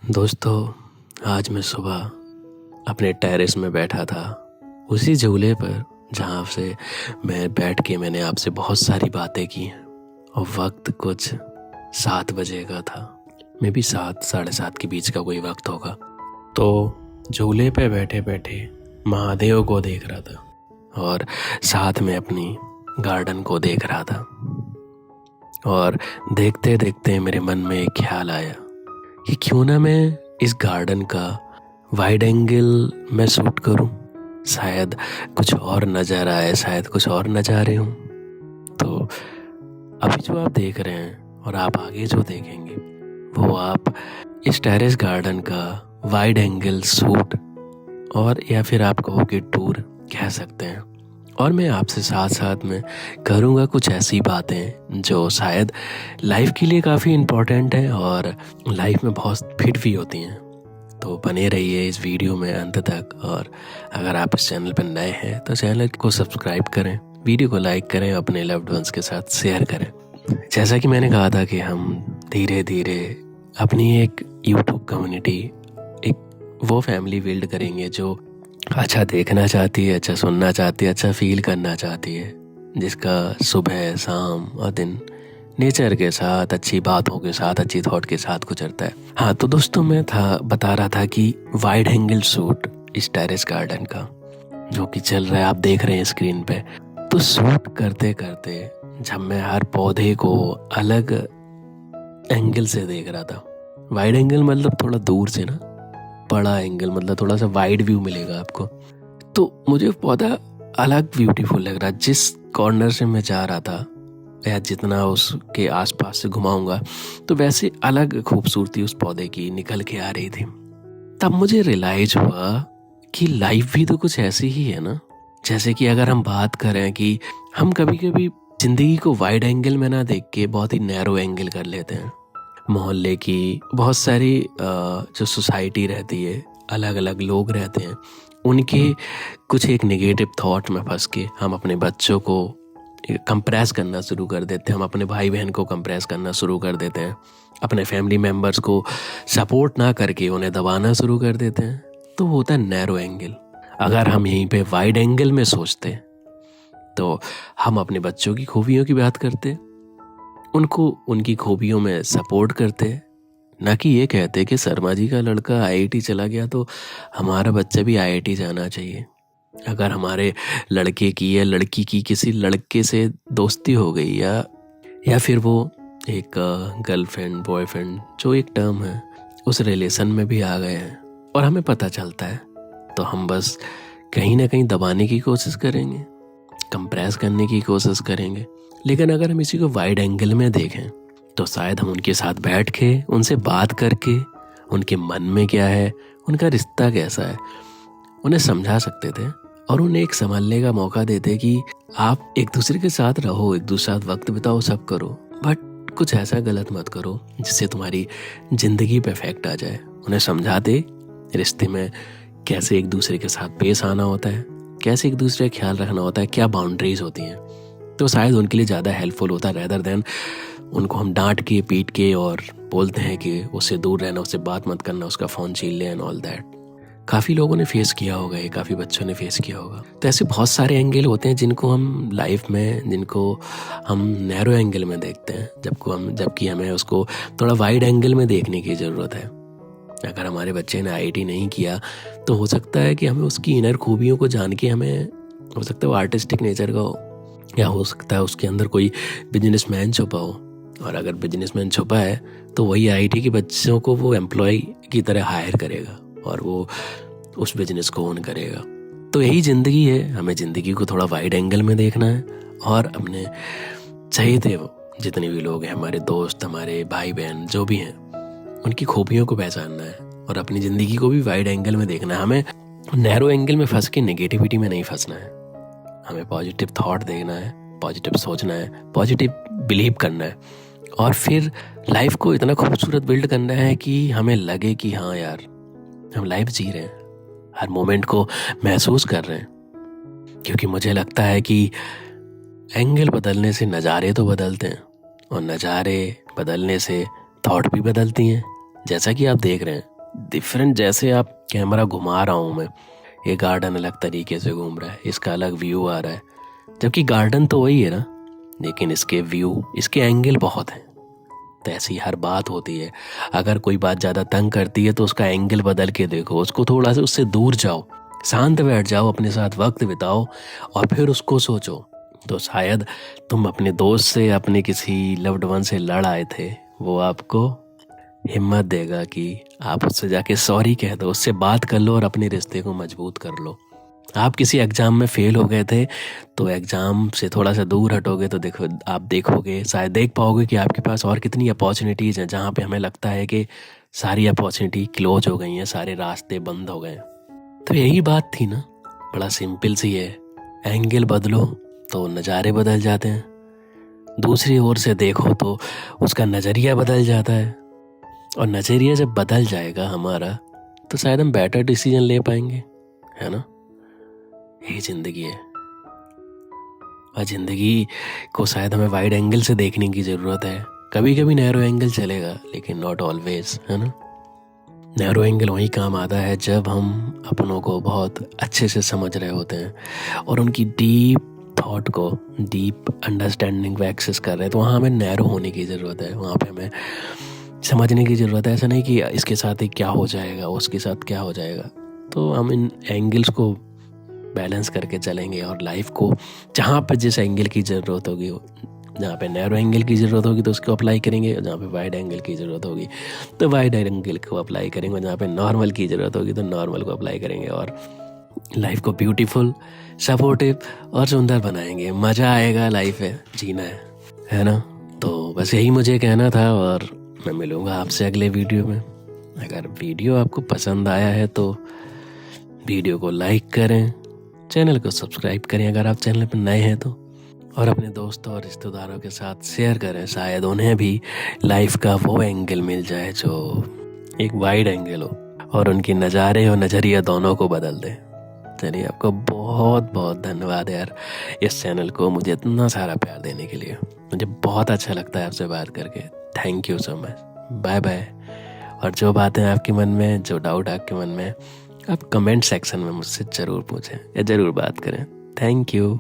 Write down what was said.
दोस्तों, आज मैं सुबह अपने टेरेस में बैठा था, उसी झूले पर जहाँ से मैं बैठ के मैंने आपसे बहुत सारी बातें की हैं। और वक्त कुछ 7 बजे का था, मे बी 7 साढ़े 7 के बीच का कोई वक्त होगा। तो झूले पे बैठे बैठे महादेव को देख रहा था और साथ में अपनी गार्डन को देख रहा था। और देखते देखते मेरे मन में एक ख्याल आया कि क्यों ना मैं इस गार्डन का वाइड एंगल में शूट करूं, शायद कुछ और नज़र आए, शायद कुछ और नज़ारे हों। तो अभी जो आप देख रहे हैं और आप आगे जो देखेंगे वो आप इस टेरेस गार्डन का वाइड एंगल शूट और या फिर आप कहोगे टूर कह सकते हैं। और मैं आपसे साथ साथ में करूँगा कुछ ऐसी बातें जो शायद लाइफ के लिए काफ़ी इम्पोर्टेंट है और लाइफ में बहुत फिट भी होती हैं। तो बने रहिए इस वीडियो में अंत तक। और अगर आप इस चैनल पर नए हैं तो चैनल को सब्सक्राइब करें, वीडियो को लाइक करें, अपने लव्ड वंस के साथ शेयर करें। जैसा कि मैंने कहा था कि हम धीरे धीरे अपनी एक यूट्यूब कम्युनिटी, एक वो फैमिली बिल्ड करेंगे जो अच्छा देखना चाहती है, अच्छा सुनना चाहती है, अच्छा फील करना चाहती है, जिसका सुबह शाम और दिन नेचर के साथ, अच्छी बातों के साथ, अच्छी थॉट के साथ गुजरता है। हाँ, तो दोस्तों मैं बता रहा था कि वाइड एंगल शूट इस टेरेस गार्डन का जो कि चल रहा है, आप देख रहे हैं स्क्रीन पे। तो शूट करते करते जब मैं हर पौधे को अलग एंगल से देख रहा था, वाइड एंगल मतलब थोड़ा दूर से ना, बड़ा एंगल मतलब थोड़ा सा वाइड व्यू मिलेगा आपको। तो मुझे पौधा अलग ब्यूटीफुल लग रहा, जिस कॉर्नर से मैं जा रहा था या जितना उसके आसपास से घुमाऊंगा तो वैसे अलग खूबसूरती उस पौधे की निकल के आ रही थी। तब मुझे रियलाइज हुआ कि लाइफ भी तो कुछ ऐसी ही है ना। जैसे कि अगर हम बात करें कि हम कभी कभी जिंदगी को वाइड एंगल में ना देख के बहुत ही नैरो एंगल कर लेते हैं। मोहल्ले की बहुत सारी जो सोसाइटी रहती है, अलग अलग लोग रहते हैं, उनके कुछ एक नेगेटिव थॉट में फंस के हम अपने बच्चों को कंप्रेस करना शुरू कर देते हैं, हम अपने भाई बहन को कंप्रेस करना शुरू कर देते हैं, अपने फैमिली मेम्बर्स को सपोर्ट ना करके उन्हें दबाना शुरू कर देते हैं। तो होता है नैरो एंगल। अगर हम यहीं पे वाइड एंगल में सोचते तो हम अपने बच्चों की खूबियों की बात करते, उनको उनकी खूबियों में सपोर्ट करते, ना कि ये कहते कि शर्मा जी का लड़का आईआईटी चला गया तो हमारा बच्चा भी आईआईटी जाना चाहिए। अगर हमारे लड़के की या लड़की की किसी लड़के से दोस्ती हो गई या फिर वो एक गर्लफ्रेंड बॉयफ्रेंड जो एक टर्म है उस रिलेशन में भी आ गए हैं और हमें पता चलता है, तो हम बस कहीं ना कहीं दबाने की कोशिश करेंगे, कंप्रेस करने की कोशिश करेंगे। लेकिन अगर हम इसी को वाइड एंगल में देखें तो शायद हम उनके साथ बैठ के उनसे बात करके उनके मन में क्या है, उनका रिश्ता कैसा है, उन्हें समझा सकते थे और उन्हें एक संभलने का मौका देते कि आप एक दूसरे के साथ रहो, एक दूसरे साथ वक्त बिताओ, सब करो, बट कुछ ऐसा गलत मत करो जिससे तुम्हारी जिंदगी पे इफेक्ट आ जाए। उन्हें समझाते रिश्ते में कैसे एक दूसरे के साथ पेश आना होता है, कैसे एक दूसरे का ख्याल रखना होता है, क्या बाउंड्रीज होती हैं। तो शायद उनके लिए ज़्यादा हेल्पफुल होता है रेदर देन उनको हम डांट के पीट के और बोलते हैं कि उससे दूर रहना, उससे बात मत करना, उसका फ़ोन छीन ले एंड ऑल दैट। काफ़ी लोगों ने फेस किया होगा ये, काफ़ी बच्चों ने फेस किया होगा। तो ऐसे बहुत सारे एंगल होते हैं जिनको हम लाइफ में, जिनको हम नैरो एंगल में देखते हैं, जबकि हमें उसको थोड़ा वाइड एंगल में देखने की ज़रूरत है। अगर हमारे बच्चे ने आईआईटी नहीं किया तो हो सकता है कि हमें उसकी इनर खूबियों को जान के, हमें हो सकता है वो आर्टिस्टिक नेचर का हो, या हो सकता है उसके अंदर कोई बिजनेसमैन छुपा हो। और अगर बिजनेसमैन छुपा है तो वही आईआईटी के बच्चों को वो एम्प्लॉय की तरह हायर करेगा और वो उस बिजनेस को ओन करेगा। तो यही ज़िंदगी है, हमें ज़िंदगी को थोड़ा वाइड एंगल में देखना है और अपने चाहते वो जितने भी लोग हैं, हमारे दोस्त, हमारे भाई बहन जो भी हैं, उनकी खूबियों को पहचानना है और अपनी ज़िंदगी को भी वाइड एंगल में देखना है। हमें नैरो एंगल में फंस के नेगेटिविटी में नहीं फंसना है। हमें पॉजिटिव थॉट देखना है, पॉजिटिव सोचना है, पॉजिटिव बिलीव करना है और फिर लाइफ को इतना खूबसूरत बिल्ड करना है कि हमें लगे कि हाँ यार, हम लाइफ जी रहे हैं, हर मोमेंट को महसूस कर रहे हैं। क्योंकि मुझे लगता है कि एंगल बदलने से नज़ारे तो बदलते हैं और नज़ारे बदलने से थॉट भी बदलती हैं। जैसा कि आप देख रहे हैं डिफरेंट, जैसे आप कैमरा घुमा रहा हूँ मैं, ये गार्डन अलग तरीके से घूम रहा है, इसका अलग व्यू आ रहा है, जबकि गार्डन तो वही है ना, लेकिन इसके व्यू, इसके एंगल बहुत हैं। तो ऐसी हर बात होती है, अगर कोई बात ज़्यादा तंग करती है तो उसका एंगल बदल के देखो, उसको थोड़ा सा उससे दूर जाओ, शांत बैठ जाओ, अपने साथ वक्त बिताओ और फिर उसको सोचो। तो शायद तुम अपने दोस्त से, अपने किसी लव्ड वन से लड़ आए थे, वो आपको हिम्मत देगा कि आप उससे जाके सॉरी कह दो, उससे बात कर लो और अपने रिश्ते को मजबूत कर लो। आप किसी एग्ज़ाम में फेल हो गए थे, तो एग्ज़ाम से थोड़ा सा दूर हटोगे तो देखो, आप देखोगे, शायद देख पाओगे कि आपके पास और कितनी अपॉर्चुनिटीज़ हैं, जहाँ पे हमें लगता है कि सारी अपॉर्चुनिटी क्लोज हो गई हैं, सारे रास्ते बंद हो गए हैं। तो यही बात थी ना, बड़ा सिंपल सी है, एंगल बदलो तो नज़ारे बदल जाते हैं, दूसरी ओर से देखो तो उसका नज़रिया बदल जाता है, और नज़रिया जब बदल जाएगा हमारा, तो शायद हम बेटर डिसीजन ले पाएंगे, है ना। यही ज़िंदगी है, और ज़िंदगी को शायद हमें वाइड एंगल से देखने की ज़रूरत है। कभी कभी नैरो एंगल चलेगा, लेकिन नॉट ऑलवेज, है ना। नैरो एंगल वहीं काम आता है जब हम अपनों को बहुत अच्छे से समझ रहे होते हैं और उनकी डीप थॉट को, डीप अंडरस्टैंडिंग को एक्सेस कर रहे हैं, तो वहाँ हमें नैरो होने की ज़रूरत है, वहाँ पे हमें समझने की ज़रूरत है। ऐसा नहीं कि इसके साथ ही क्या हो जाएगा, उसके साथ क्या हो जाएगा। तो हम इन एंगल्स को बैलेंस करके चलेंगे और लाइफ को जहाँ पे जिस एंगल की ज़रूरत होगी, जहाँ पे नैरो एंगल की ज़रूरत होगी तो उसको अप्लाई करेंगे, और जहाँ पे वाइड एंगल की ज़रूरत होगी तो वाइड एंगल को अप्लाई करेंगे, और जहाँ पे नॉर्मल की ज़रूरत होगी तो नॉर्मल को अप्लाई करेंगे, और लाइफ को ब्यूटीफुल, सपोर्टिव और सुंदर बनाएंगे। मज़ा आएगा, लाइफ है, जीना है ना। तो बस यही मुझे कहना था, और मैं मिलूँगा आपसे अगले वीडियो में। अगर वीडियो आपको पसंद आया है तो वीडियो को लाइक करें, चैनल को सब्सक्राइब करें अगर आप चैनल पर नए हैं तो, और अपने दोस्तों और रिश्तेदारों के साथ शेयर करें, शायद उन्हें भी लाइफ का वो एंगल मिल जाए जो एक वाइड एंगल हो और उनकी नज़ारे और नज़रिया दोनों को बदल दे। चलिए, आपको बहुत बहुत धन्यवाद यार, इस चैनल को मुझे इतना सारा प्यार देने के लिए। मुझे बहुत अच्छा लगता है आपसे बात करके। Thank you so much. Bye bye. और जो बातें आपके मन में, जो डाउट आपके मन में, आप कमेंट सेक्शन में मुझसे ज़रूर पूछें या ज़रूर बात करें। Thank you.